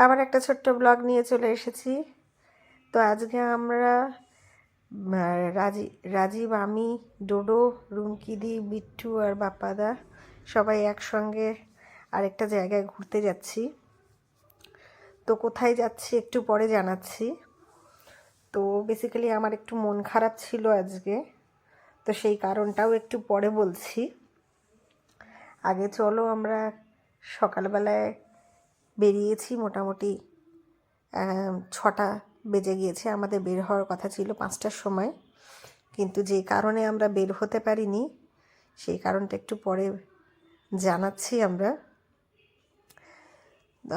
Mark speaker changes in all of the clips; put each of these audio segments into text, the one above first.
Speaker 1: আবার একটা ছোট্ট ব্লগ নিয়ে চলে এসেছি। তো আজকে আমরা রাজীব, আমি, ডোডো, রুমকিদি, বিট্টু আর বাপ্পাদা সবাই একসঙ্গে আরেকটা জায়গায় ঘুরতে যাচ্ছি। তো কোথায় যাচ্ছি একটু পরে জানাচ্ছি। তো বেসিক্যালি আমার একটু মন খারাপ ছিল আজকে, তো সেই কারণটাও একটু পরে বলছি। আগে চলো, আমরা সকালবেলায় বেরিয়েছি, মোটামুটি 6টা বেজে গিয়েছে। আমাদের বের হওয়ার কথা ছিল 5টার সময়, কিন্তু যে কারণে আমরা বের হতে পারিনি সেই কারণটা একটু পরে জানাচ্ছি।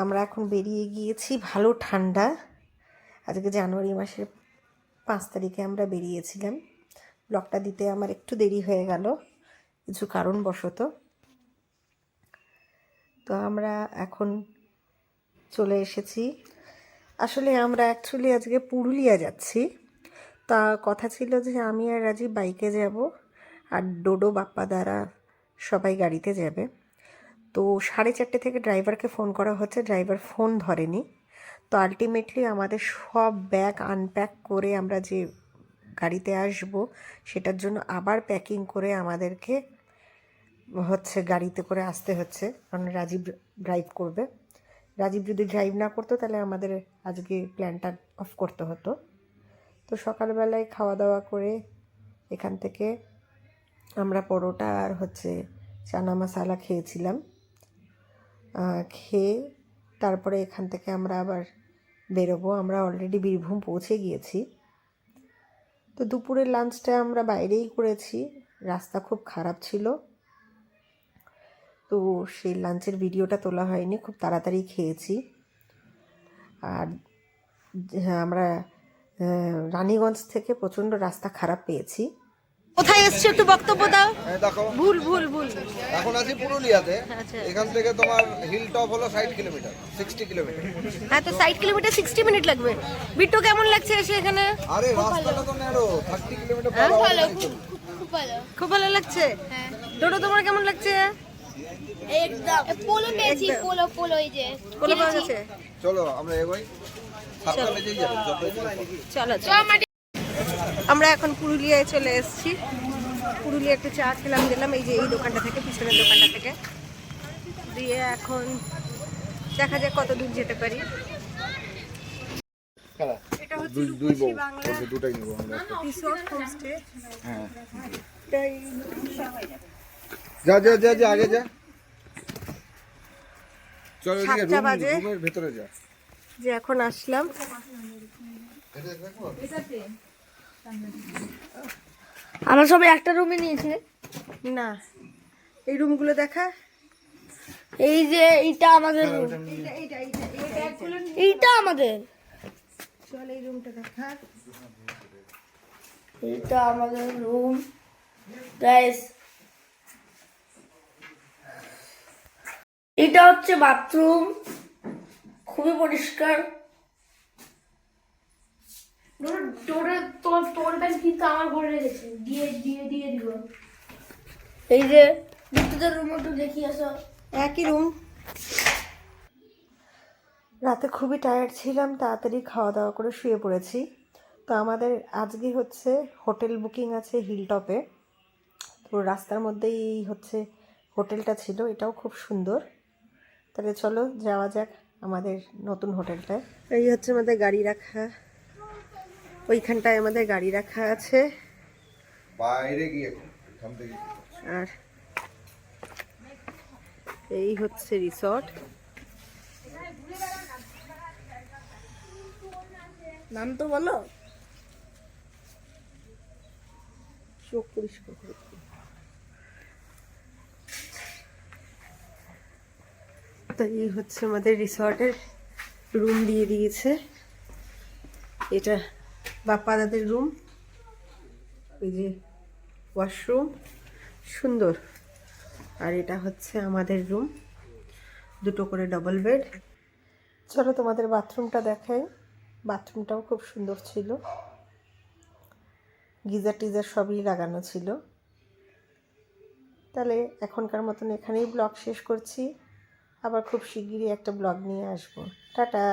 Speaker 1: আমরা এখন বেরিয়ে গিয়েছি, ভালো ঠান্ডা। আজকে জানুয়ারি মাসের 5 তারিখে আমরা বেরিয়েছিলাম। ব্লগটা দিতে আমার একটু দেরি হয়ে গেল কিছু কারণবশত। তো আমরা এখন চলে এসেছি। আসলে আমরা অ্যাকচুয়ালি আজকে পুরুলিয়া যাচ্ছি। তা কথা ছিল যে আমি আর রাজীব বাইকে যাব, আর ডোডো, বাপ্পাদারা সবাই গাড়িতে যাবে। তো 4:30 থেকে ড্রাইভারকে ফোন করা হচ্ছে, ড্রাইভার ফোন ধরেনি। তো আলটিমেটলি আমাদের সব ব্যাগ আনপ্যাক করে আমরা যে গাড়িতে আসব সেটার জন্য আবার প্যাকিং করে আমাদেরকে গাড়িতে করে আসতে হচ্ছে, কারণ রাজীব ড্রাইভ করবে। রাজীব যদি ড্রাইভ না করতো তাহলে আমাদের আজকে প্ল্যানটা অফ করতে হতো। তো সকালবেলায় খাওয়া দাওয়া করে এখান থেকে আমরা পরোটা আর চানা মশালা খেয়েছিলাম। খেয়ে তারপরে এখান থেকে আমরা আবার বেরোবো। আমরা অলরেডি বীরভূম পৌঁছে গিয়েছি। তো দুপুরের লাঞ্চটা আমরা বাইরেই করেছি, রাস্তা খুব খারাপ ছিল, তো সেই লাঞ্চের ভিডিওটা তোলা হয়নি, খুব তাড়াতাড়ি খেয়েছি। আর আমরা রানীগঞ্জ থেকে প্রচণ্ড রাস্তা খারাপ পেয়েছি। কোথায় এসছো একটু বক্তব্য দাও।
Speaker 2: দেখো, ভুল এখন আছি পুরুলিয়াতে। এখান থেকে তোমার হিল টপ হলো 60 কিলোমিটার, 60 কিলোমিটার।
Speaker 1: হ্যাঁ, তো 60 কিলোমিটার 60 মিনিট লাগবে। বিট্টু কেমন লাগছে এসে এখানে?
Speaker 2: আরে রাস্তাটা তো ন্যারো, 30 কিলোমিটার
Speaker 1: খুব ভালো লাগছে। ডোডো, তোমার কেমন লাগছে?
Speaker 3: একদম পোলো পেয়েছি, পোলো এই যে
Speaker 1: পোলো পাওয়া গেছে।
Speaker 2: চলো আমরা এগোই, 7টা বেজেই যাবে।
Speaker 1: চলো। আমরা এখন পুরুলিয়ায় চলে এসেছি। পুরুলিয়া একটু চা দিলাম এই যে এই দোকানটা থেকে, পিছনের দোকানটা থেকে দিয়ে এখন দেখা যাক কত দূর যেতে পারি। এটা হচ্ছে রূপসী বাংলা রিসোর্ট হোমস্টে।
Speaker 2: হ্যাঁ, যা আগে যা। চলো এদিকে, রুমের ভেতরে যা।
Speaker 1: যে এখন আসলাম।
Speaker 3: আমরা সবাই একটা রুমে নিয়েছি
Speaker 1: না, এই রুমগুলো দেখা।
Speaker 3: এই যে এইটা আমাদের রুম, এইটা আমাদের।
Speaker 1: চল এই রুমটা দেখা।
Speaker 3: এইটা আমাদের রুম গাইস। এটা হচ্ছে বাথরুম, খুবই পরিষ্কার। তোর ব্যাগ কিন্তু আমার ঘরে রেখেছে, দিয়ে দিব। এই যে বিদ্যুতের রুম একটু দেখি আসো।
Speaker 1: একই রুম। রাতে খুবই টায়ার্ড ছিলাম, তাড়াতাড়ি খাওয়া দাওয়া করে শুয়ে পড়েছি। তো আমাদের আজকে হোটেল বুকিং আছে হিলটপে। তো রাস্তার মধ্যেই হোটেলটা ছিল, এটাও খুব সুন্দর। তাহলে চলো যাওয়া যাক আমাদের নতুন হোটেলটায়। এই আমাদের গাড়ি রাখা, ওইখানটায় আমাদের গাড়ি রাখা আছে
Speaker 2: বাইরে গিয়ে এখান থেকে।
Speaker 1: আর এই রিসর্ট।
Speaker 3: নাম তো বলো।
Speaker 1: চোখ পরিষ্কার করে। তো এই আমাদের রিসর্টের রুম দিয়ে দিয়েছে। এটা বাপ্পা দাদের রুম, ওই যে ওয়াশরুম, সুন্দর। আর এটা আমাদের রুম, দুটো করে ডবল বেড। চলো তোমাদের বাথরুমটা দেখাই। বাথরুমটাও খুব সুন্দর ছিল, গিজার টিজার সবই লাগানো ছিল। তাহলে এখনকার মতন এখানেই ব্লগ শেষ করছি। আবার খুব শিগগিরই একটা ব্লগ নিয়ে আসবো। টাটা।